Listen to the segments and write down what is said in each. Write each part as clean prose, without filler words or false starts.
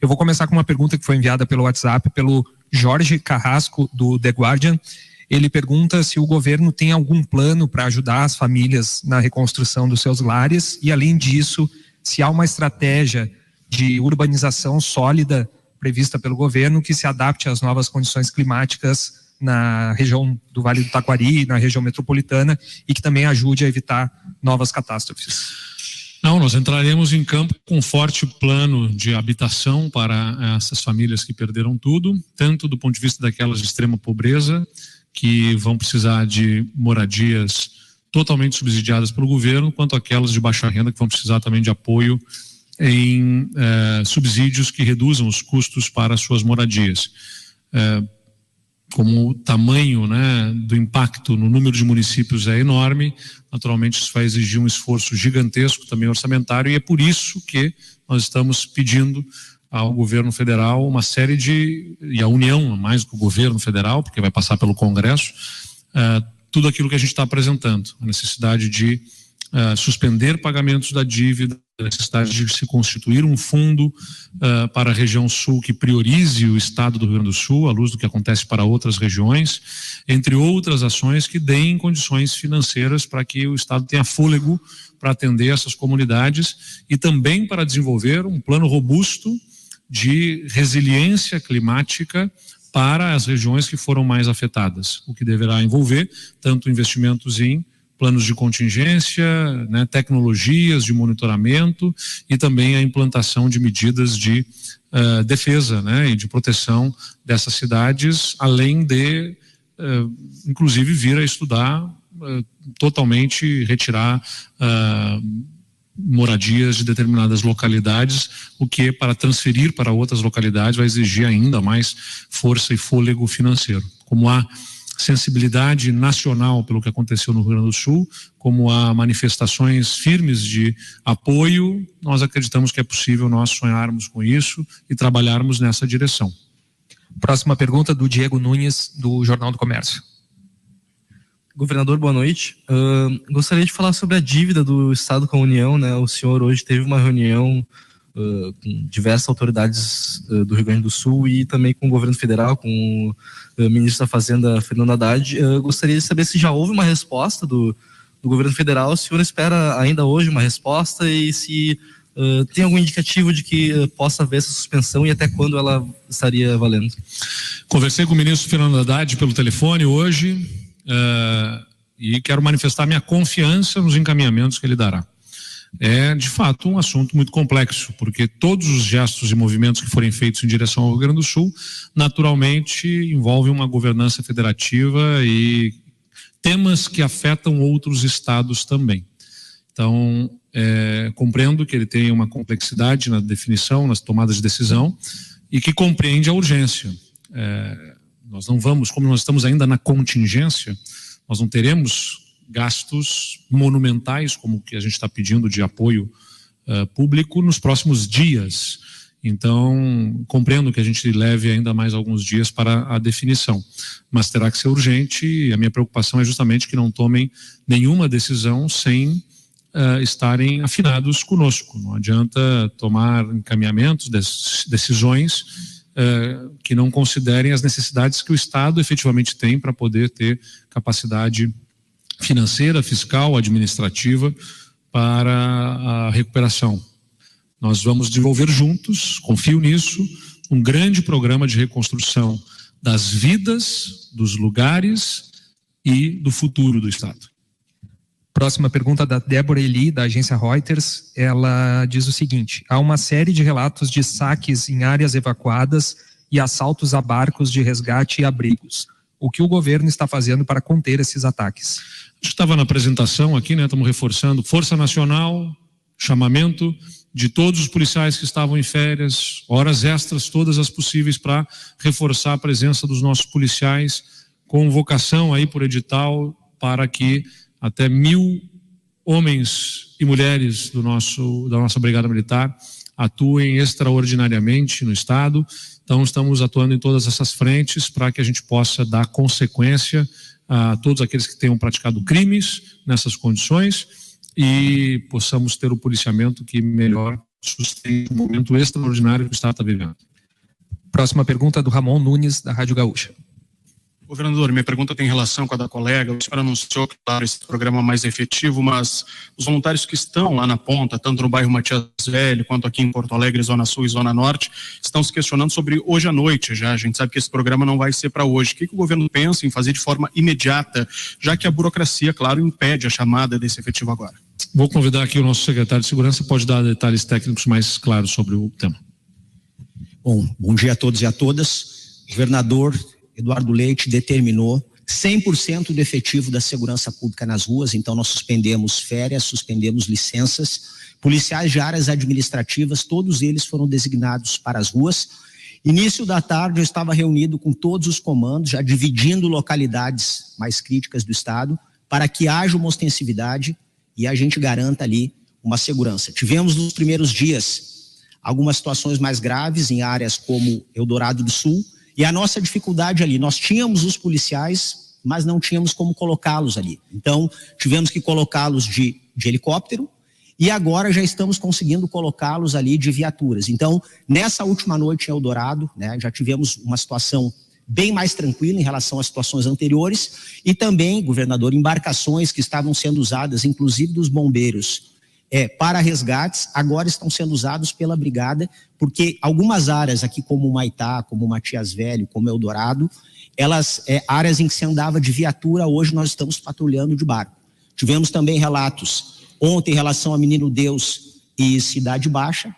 Eu vou começar com uma pergunta que foi enviada pelo WhatsApp, pelo Jorge Carrasco, do The Guardian. Ele pergunta se o governo tem algum plano para ajudar as famílias na reconstrução dos seus lares e, além disso, se há uma estratégia de urbanização sólida prevista pelo governo que se adapte às novas condições climáticas na região do Vale do Taquari, na região metropolitana, e que também ajude a evitar novas catástrofes. Não, nós entraremos em campo com um forte plano de habitação para essas famílias que perderam tudo, tanto do ponto de vista daquelas de extrema pobreza, que vão precisar de moradias totalmente subsidiadas pelo governo, quanto aquelas de baixa renda que vão precisar também de apoio em subsídios que reduzam os custos para as suas moradias. Como o tamanho, né, do impacto no número de municípios é enorme, naturalmente isso vai exigir um esforço gigantesco também orçamentário, e é por isso que nós estamos pedindo ao governo federal uma série e a União, mais do que o governo federal, porque vai passar pelo Congresso, tudo aquilo que a gente está apresentando, a necessidade de suspender pagamentos da dívida, a necessidade de se constituir um fundo para a região sul que priorize o estado do Rio Grande do Sul, à luz do que acontece para outras regiões, entre outras ações que deem condições financeiras para que o estado tenha fôlego para atender essas comunidades e também para desenvolver um plano robusto de resiliência climática para as regiões que foram mais afetadas, o que deverá envolver tanto investimentos em planos de contingência, né, tecnologias de monitoramento e também a implantação de medidas de defesa, né, e de proteção dessas cidades, além de, inclusive, vir a estudar totalmente retirar moradias de determinadas localidades, o que para transferir para outras localidades vai exigir ainda mais força e fôlego financeiro. Como há sensibilidade nacional pelo que aconteceu no Rio Grande do Sul, como há manifestações firmes de apoio, nós acreditamos que é possível nós sonharmos com isso e trabalharmos nessa direção. Próxima pergunta do Diego Nunes, do Jornal do Comércio. Governador, boa noite. Gostaria de falar sobre a dívida do Estado com a União, né? O senhor hoje teve uma reunião com diversas autoridades do Rio Grande do Sul e também com o governo federal, com o ministro da Fazenda, Fernando Haddad. Gostaria de saber se já houve uma resposta do governo federal, se o senhor espera ainda hoje uma resposta e se tem algum indicativo de que possa haver essa suspensão e até quando ela estaria valendo. Conversei com o ministro Fernando Haddad pelo telefone hoje e quero manifestar minha confiança nos encaminhamentos que ele dará. É, de fato, um assunto muito complexo, porque todos os gestos e movimentos que forem feitos em direção ao Rio Grande do Sul, naturalmente, envolvem uma governança federativa e temas que afetam outros estados também. Então, compreendo que ele tem uma complexidade na definição, nas tomadas de decisão, e que compreende a urgência. Nós não vamos, como nós estamos ainda na contingência, nós não teremos gastos monumentais, como o que a gente está pedindo de apoio público nos próximos dias. Então, compreendo que a gente leve ainda mais alguns dias para a definição, mas terá que ser urgente e a minha preocupação é justamente que não tomem nenhuma decisão sem estarem afinados conosco. Não adianta tomar encaminhamentos, decisões que não considerem as necessidades que o Estado efetivamente tem para poder ter capacidade financeira, fiscal, administrativa para a recuperação. Nós vamos desenvolver juntos, confio nisso, um grande programa de reconstrução das vidas, dos lugares e do futuro do Estado. Próxima pergunta da Débora Eli, da agência Reuters. Ela diz o seguinte: há uma série de relatos de saques em áreas evacuadas e assaltos a barcos de resgate e abrigos. O que o governo está fazendo para conter esses ataques? A gente estava na apresentação aqui, né? Estamos reforçando Força Nacional, chamamento de todos os policiais que estavam em férias, horas extras, todas as possíveis para reforçar a presença dos nossos policiais, convocação aí por edital para que até 1.000 homens e mulheres da nossa Brigada Militar atuem extraordinariamente no Estado. Então estamos atuando em todas essas frentes para que a gente possa dar consequência a todos aqueles que tenham praticado crimes nessas condições e possamos ter o policiamento que melhor sustente o momento extraordinário que o Estado está vivendo. Próxima pergunta do Ramon Nunes, da Rádio Gaúcha. Governador, minha pergunta tem relação com a da colega. O senhor anunciou que, claro, esse programa é mais efetivo, mas os voluntários que estão lá na ponta, tanto no bairro Matias Velho, quanto aqui em Porto Alegre, Zona Sul e Zona Norte, estão se questionando sobre hoje à noite já. A gente sabe que esse programa não vai ser para hoje. O que o governo pensa em fazer de forma imediata, já que a burocracia, claro, impede a chamada desse efetivo agora? Vou convidar aqui o nosso secretário de Segurança, pode dar detalhes técnicos mais claros sobre o tema. Bom dia a todos e a todas. O governador Eduardo Leite determinou 100% do efetivo da segurança pública nas ruas, então nós suspendemos férias, suspendemos licenças, policiais de áreas administrativas, todos eles foram designados para as ruas. Início da tarde eu estava reunido com todos os comandos, já dividindo localidades mais críticas do estado, para que haja uma ostensividade e a gente garanta ali uma segurança. Tivemos nos primeiros dias algumas situações mais graves em áreas como Eldorado do Sul, e a nossa dificuldade ali, nós tínhamos os policiais, mas não tínhamos como colocá-los ali. Então, tivemos que colocá-los de helicóptero e agora já estamos conseguindo colocá-los ali de viaturas. Então, nessa última noite em Eldorado, né, já tivemos uma situação bem mais tranquila em relação às situações anteriores e também, governador, embarcações que estavam sendo usadas, inclusive dos bombeiros, para resgates, agora estão sendo usados pela brigada, porque algumas áreas aqui como Humaitá, como Matias Velho, como Eldorado, elas, áreas em que se andava de viatura, hoje nós estamos patrulhando de barco. Tivemos também relatos ontem em relação a Menino Deus e Cidade Baixa,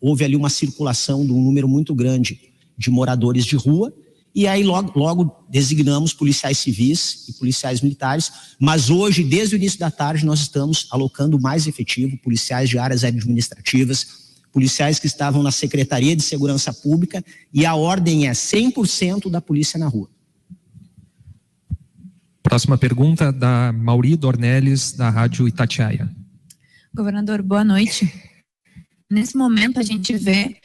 houve ali uma circulação de um número muito grande de moradores de rua, e aí logo designamos policiais civis e policiais militares, mas hoje, desde o início da tarde, nós estamos alocando mais efetivo, policiais de áreas administrativas, policiais que estavam na Secretaria de Segurança Pública, e a ordem é 100% da polícia na rua. Próxima pergunta da Mauri Dornelles, da Rádio Itatiaia. Governador, boa noite. Nesse momento a gente vê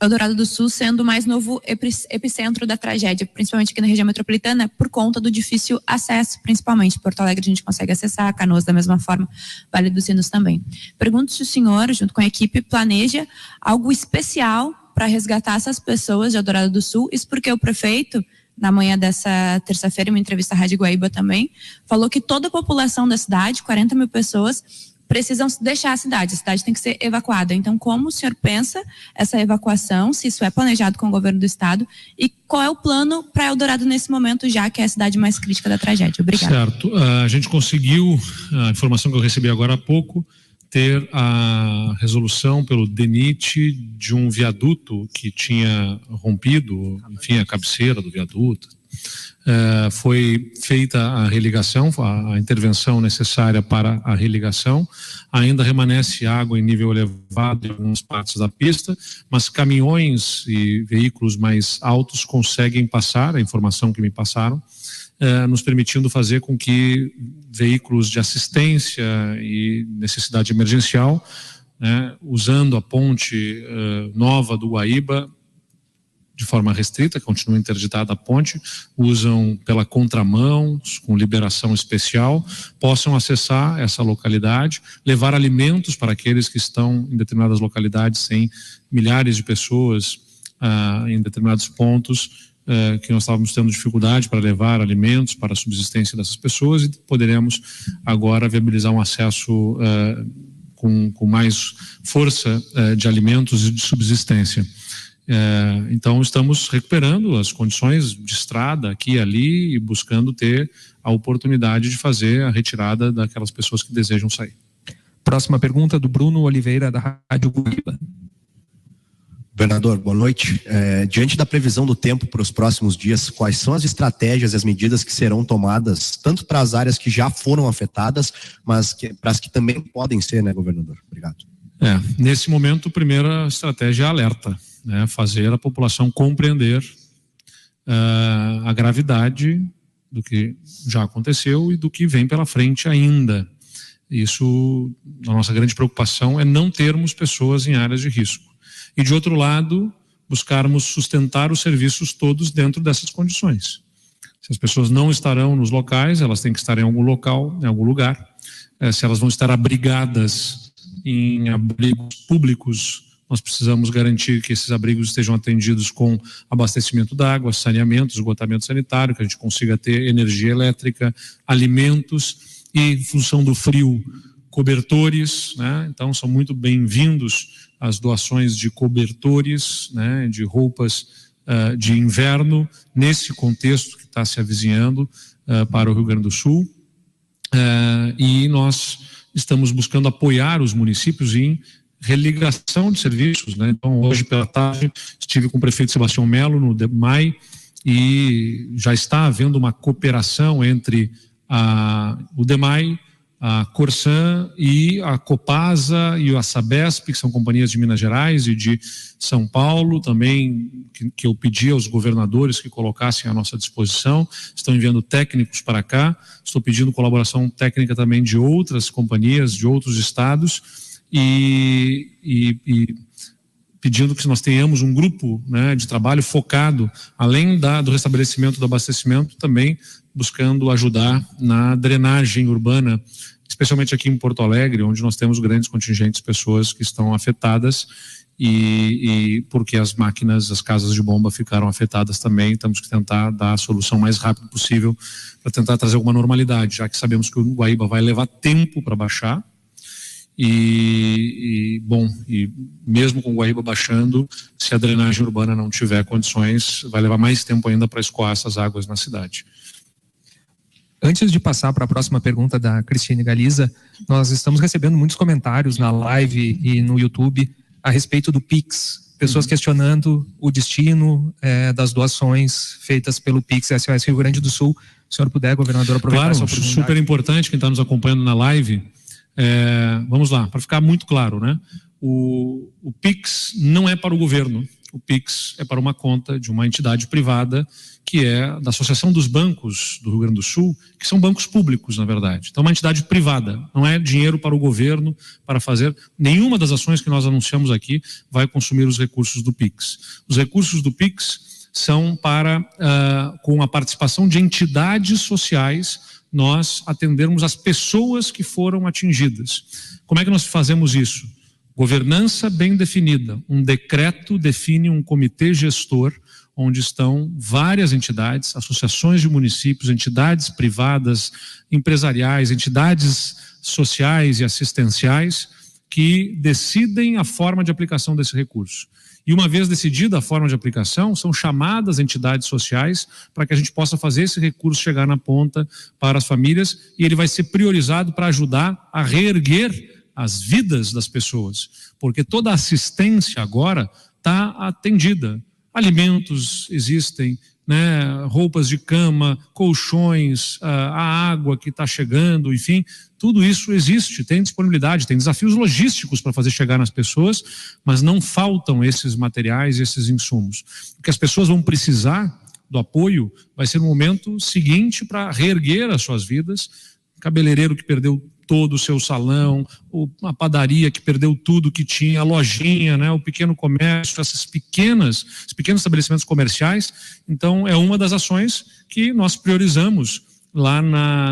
Eldorado do Sul sendo o mais novo epicentro da tragédia, principalmente aqui na região metropolitana, por conta do difícil acesso, principalmente. Porto Alegre a gente consegue acessar, Canoas da mesma forma, Vale dos Sinos também. Pergunto se o senhor, junto com a equipe, planeja algo especial para resgatar essas pessoas de Eldorado do Sul. Isso porque o prefeito, na manhã dessa terça-feira, em uma entrevista à Rádio Guaíba também, falou que toda a população da cidade, 40 mil pessoas, precisam deixar a cidade tem que ser evacuada. Então, como o senhor pensa essa evacuação, se isso é planejado com o governo do estado, e qual é o plano para Eldorado nesse momento, já que é a cidade mais crítica da tragédia? Obrigada. Certo. A gente conseguiu, a informação que eu recebi agora há pouco, ter a resolução pelo DENIT de um viaduto que tinha rompido, enfim, a cabeceira do viaduto. Foi feita a religação, a intervenção necessária para a religação. Ainda remanesce água em nível elevado em algumas partes da pista, mas caminhões e veículos mais altos conseguem passar, a informação que me passaram, nos permitindo fazer com que veículos de assistência e necessidade emergencial, usando a ponte nova do Guaíba, de forma restrita, continua interditada a ponte, usam pela contramão, com liberação especial, possam acessar essa localidade, levar alimentos para aqueles que estão em determinadas localidades, sem milhares de pessoas em determinados pontos, que nós estávamos tendo dificuldade para levar alimentos para a subsistência dessas pessoas, e poderemos agora viabilizar um acesso com mais força de alimentos e de subsistência. Então estamos recuperando as condições de estrada aqui e ali e buscando ter a oportunidade de fazer a retirada daquelas pessoas que desejam sair. Próxima pergunta do Bruno Oliveira, da Rádio Guaíba. Governador, boa noite. Diante da previsão do tempo para os próximos dias, quais são as estratégias e as medidas que serão tomadas, tanto para as áreas que já foram afetadas, mas para as que também podem ser, né, governador? Obrigado. Nesse momento, a primeira estratégia é alerta, fazer a população compreender a gravidade do que já aconteceu e do que vem pela frente ainda. Isso, a nossa grande preocupação é não termos pessoas em áreas de risco. E, de outro lado, buscarmos sustentar os serviços todos dentro dessas condições. Se as pessoas não estarão nos locais, elas têm que estar em algum local, em algum lugar. Se elas vão estar abrigadas em abrigos públicos. Nós precisamos garantir que esses abrigos estejam atendidos com abastecimento d'água, saneamento, esgotamento sanitário, que a gente consiga ter energia elétrica, alimentos e, em função do frio, cobertores, né? Então são muito bem-vindos as doações de cobertores, né? De roupas de inverno, nesse contexto que está se avizinhando para o Rio Grande do Sul. E nós estamos buscando apoiar os municípios em religação de serviços, né? Então, hoje pela tarde, estive com o prefeito Sebastião Melo no DEMAI e já está havendo uma cooperação entre o DEMAI, a Corsan e a Copasa e a Sabesp, que são companhias de Minas Gerais e de São Paulo, também que eu pedi aos governadores que colocassem à nossa disposição. Estão enviando técnicos para cá, estou pedindo colaboração técnica também de outras companhias, de outros estados, e pedindo que nós tenhamos um grupo, né, de trabalho focado, além do restabelecimento do abastecimento, também buscando ajudar na drenagem urbana, especialmente aqui em Porto Alegre, onde nós temos grandes contingentes de pessoas que estão afetadas e porque as máquinas, as casas de bomba ficaram afetadas também. Temos que tentar dar a solução mais rápido possível para tentar trazer alguma normalidade, já que sabemos que o Guaíba vai levar tempo para baixar. E mesmo com o Guaíba baixando, se a drenagem urbana não tiver condições, vai levar mais tempo ainda para escoar essas águas na cidade. Antes de passar para a próxima pergunta da Cristine Galiza, nós estamos recebendo muitos comentários na live e no YouTube a respeito do PIX. Pessoas questionando o destino das doações feitas pelo PIX SOS Rio Grande do Sul. Se o senhor puder, governador, aproveitar essa oportunidade. Super importante quem está nos acompanhando na live. Vamos lá, para ficar muito claro, né? O PIX não é para o governo, o PIX é para uma conta de uma entidade privada que é da Associação dos Bancos do Rio Grande do Sul, que são bancos públicos, na verdade. Então, uma entidade privada, não é dinheiro para o governo para fazer. Nenhuma das ações que nós anunciamos aqui vai consumir os recursos do PIX. Os recursos do PIX são para, com a participação de entidades sociais, nós atendermos as pessoas que foram atingidas. Como é que nós fazemos isso? Governança bem definida. Um decreto define um comitê gestor, onde estão várias entidades, associações de municípios, entidades privadas, empresariais, entidades sociais e assistenciais, que decidem a forma de aplicação desse recurso. E uma vez decidida a forma de aplicação, são chamadas entidades sociais para que a gente possa fazer esse recurso chegar na ponta para as famílias, e ele vai ser priorizado para ajudar a reerguer as vidas das pessoas, porque toda a assistência agora está atendida. Alimentos existem, né, roupas de cama, colchões, a água que está chegando, enfim, tudo isso existe, tem disponibilidade, tem desafios logísticos para fazer chegar nas pessoas, mas não faltam esses materiais, esses insumos. O que as pessoas vão precisar do apoio vai ser no momento seguinte para reerguer as suas vidas. Cabeleireiro que perdeu todo o seu salão, a padaria que perdeu tudo que tinha, a lojinha, né, o pequeno comércio, esses pequenos estabelecimentos comerciais. Então, é uma das ações que nós priorizamos lá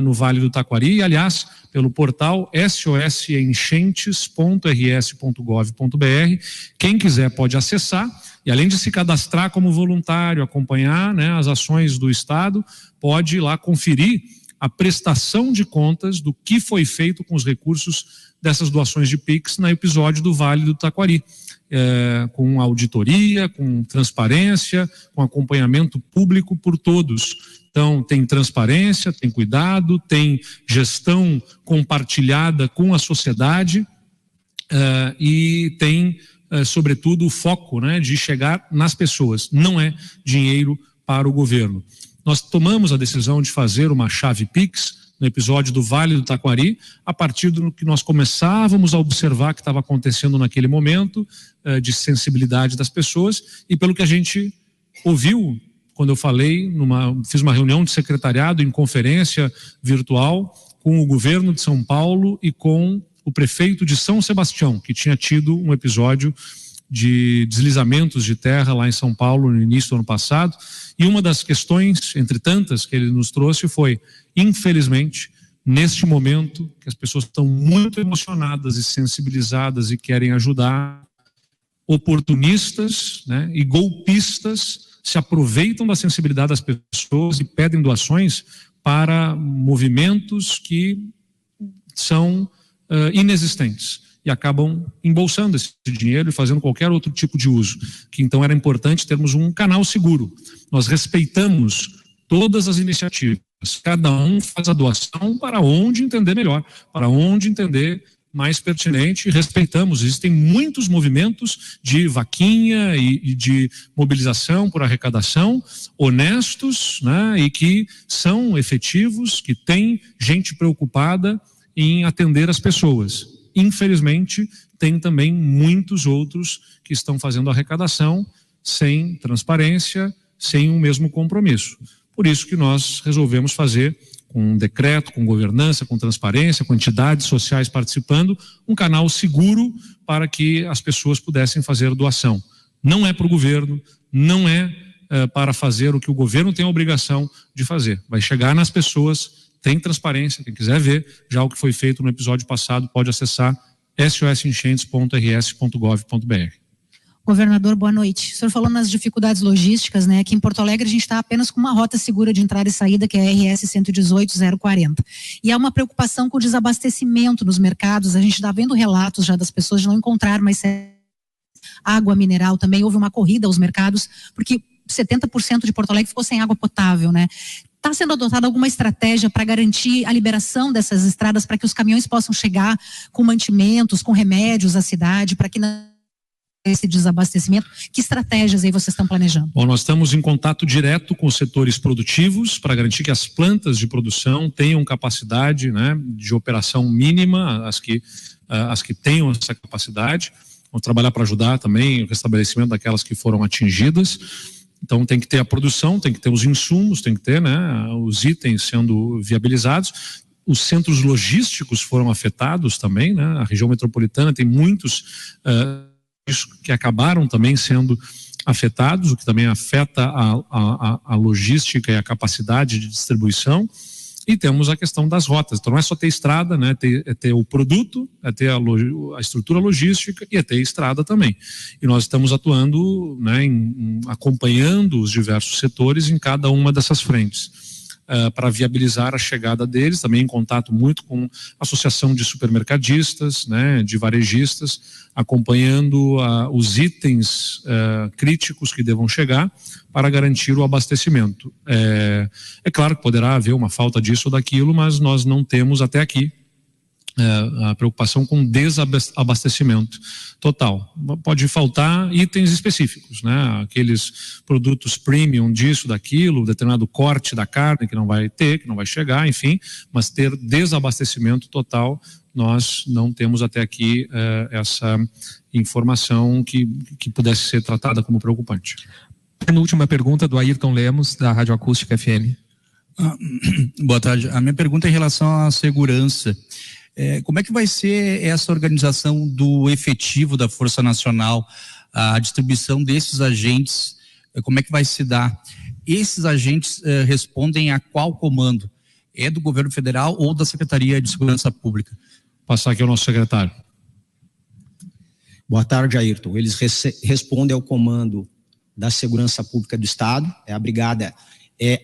no Vale do Taquari, e, aliás, pelo portal sosenchentes.rs.gov.br. Quem quiser pode acessar, e além de se cadastrar como voluntário, acompanhar, né, as ações do Estado, pode ir lá conferir a prestação de contas do que foi feito com os recursos dessas doações de PIX no episódio do Vale do Taquari, com auditoria, com transparência, com acompanhamento público por todos. Então, tem transparência, tem cuidado, tem gestão compartilhada com a sociedade, e tem, sobretudo, o foco, né, de chegar nas pessoas. Não é dinheiro para o governo. Nós tomamos a decisão de fazer uma chave PIX no episódio do Vale do Taquari, a partir do que nós começávamos a observar que estava acontecendo naquele momento, de sensibilidade das pessoas, e pelo que a gente ouviu quando eu falei, fiz uma reunião de secretariado em conferência virtual com o governo de São Paulo e com o prefeito de São Sebastião, que tinha tido um episódio de deslizamentos de terra lá em São Paulo no início do ano passado. E uma das questões, entre tantas, que ele nos trouxe foi: infelizmente, neste momento, que as pessoas estão muito emocionadas e sensibilizadas e querem ajudar, oportunistas, né, e golpistas se aproveitam da sensibilidade das pessoas e pedem doações para movimentos que são inexistentes e acabam embolsando esse dinheiro e fazendo qualquer outro tipo de uso, que então era importante termos um canal seguro. Nós respeitamos todas as iniciativas, cada um faz a doação para onde entender melhor, para onde entender mais pertinente, e respeitamos. Existem muitos movimentos de vaquinha e de mobilização por arrecadação, honestos, né, e que são efetivos, que têm gente preocupada em atender as pessoas. Infelizmente, tem também muitos outros que estão fazendo arrecadação sem transparência, sem o mesmo compromisso. Por isso que nós resolvemos fazer, com um decreto, com governança, com transparência, com entidades sociais participando, um canal seguro para que as pessoas pudessem fazer doação. Não é para o governo, não é para fazer o que o governo tem a obrigação de fazer. Vai chegar nas pessoas, tem transparência, quem quiser ver, já o que foi feito no episódio passado pode acessar sosenchentes.rs.gov.br. Governador, boa noite. O senhor falou nas dificuldades logísticas, né? Aqui em Porto Alegre a gente está apenas com uma rota segura de entrada e saída, que é a RS 118-040. E há uma preocupação com o desabastecimento nos mercados. A gente está vendo relatos já das pessoas de não encontrar mais água mineral. Também houve uma corrida aos mercados, porque 70% de Porto Alegre ficou sem água potável, né? Está sendo adotada alguma estratégia para garantir a liberação dessas estradas, para que os caminhões possam chegar com mantimentos, com remédios à cidade, para que esse desabastecimento? Que estratégias aí vocês estão planejando? Bom, nós estamos em contato direto com os setores produtivos para garantir que as plantas de produção tenham capacidade, né, de operação mínima, as que tenham essa capacidade. Vamos trabalhar para ajudar também o restabelecimento daquelas que foram atingidas. Então tem que ter a produção, tem que ter os insumos, tem que ter, né, os itens sendo viabilizados. Os centros logísticos foram afetados também, né? A região metropolitana tem muitos que acabaram também sendo afetados, o que também afeta a logística e a capacidade de distribuição. E temos a questão das rotas. Então não é só ter estrada, né? É ter o produto, é ter a estrutura logística e é ter estrada também. E nós estamos atuando, né, acompanhando os diversos setores em cada uma dessas frentes. Para viabilizar a chegada deles, também em contato muito com a associação de supermercadistas, né, de varejistas, acompanhando os itens críticos que devam chegar para garantir o abastecimento. É claro que poderá haver uma falta disso ou daquilo, mas nós não temos até aqui a preocupação com desabastecimento total. Pode faltar itens específicos, né? Aqueles produtos premium disso, daquilo, determinado corte da carne que não vai ter, que não vai chegar, enfim, mas ter desabastecimento total, nós não temos até aqui essa informação que pudesse ser tratada como preocupante. Penúltima pergunta do Ayrton Lemos, da Rádio Acústica FM. Boa tarde. A minha pergunta é em relação à segurança. Como é que vai ser essa organização do efetivo da Força Nacional, a distribuição desses agentes, como é que vai se dar? Esses agentes respondem a qual comando? É do governo federal ou da Secretaria de Segurança Pública? Passar aqui ao nosso secretário. Boa tarde, Ayrton. Eles respondem ao comando da Segurança Pública do Estado, é a brigada.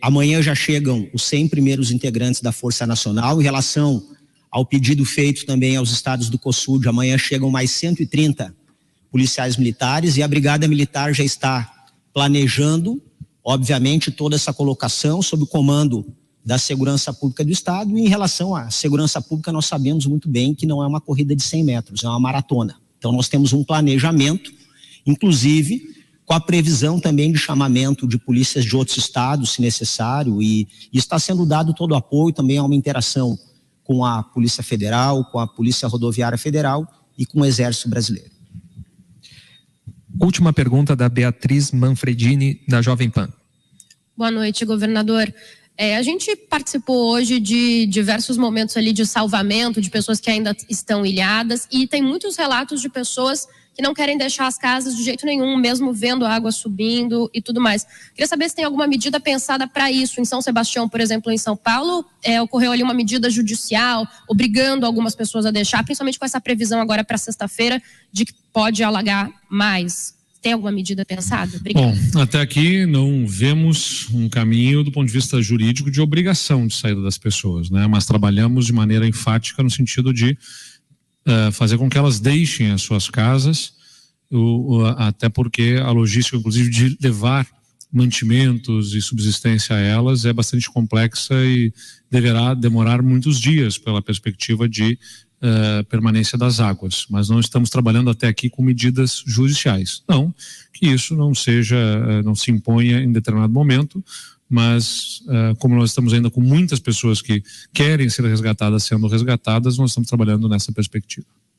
Amanhã já chegam os 100 primeiros integrantes da Força Nacional. Em relação ao pedido feito também aos estados do COSUD, amanhã chegam mais 130 policiais militares, e a Brigada Militar já está planejando, obviamente, toda essa colocação sob o comando da Segurança Pública do Estado. E em relação à segurança pública, nós sabemos muito bem que não é uma corrida de 100 metros, é uma maratona. Então nós temos um planejamento, inclusive com a previsão também de chamamento de polícias de outros estados, se necessário, e está sendo dado todo o apoio, também há uma interação com a Polícia Federal, com a Polícia Rodoviária Federal e com o Exército Brasileiro. Última pergunta da Beatriz Manfredini, da Jovem Pan. Boa noite, governador. A gente participou hoje de diversos momentos ali de salvamento de pessoas que ainda estão ilhadas, e tem muitos relatos de pessoas que não querem deixar as casas de jeito nenhum, mesmo vendo a água subindo e tudo mais. Queria saber se tem alguma medida pensada para isso. Em São Sebastião, por exemplo, em São Paulo, ocorreu ali uma medida judicial, obrigando algumas pessoas a deixar, principalmente com essa previsão agora para sexta-feira, de que pode alagar mais. Tem alguma medida pensada? Obrigada. Bom, até aqui não vemos um caminho do ponto de vista jurídico de obrigação de saída das pessoas, né? Mas trabalhamos de maneira enfática no sentido de fazer com que elas deixem as suas casas, até porque a logística, inclusive, de levar mantimentos e subsistência a elas é bastante complexa e deverá demorar muitos dias pela perspectiva de permanência das águas, mas não estamos trabalhando até aqui com medidas judiciais. Não, que isso não se imponha em determinado momento, mas como nós estamos ainda com muitas pessoas que querem ser resgatadas sendo resgatadas, nós estamos trabalhando nessa perspectiva.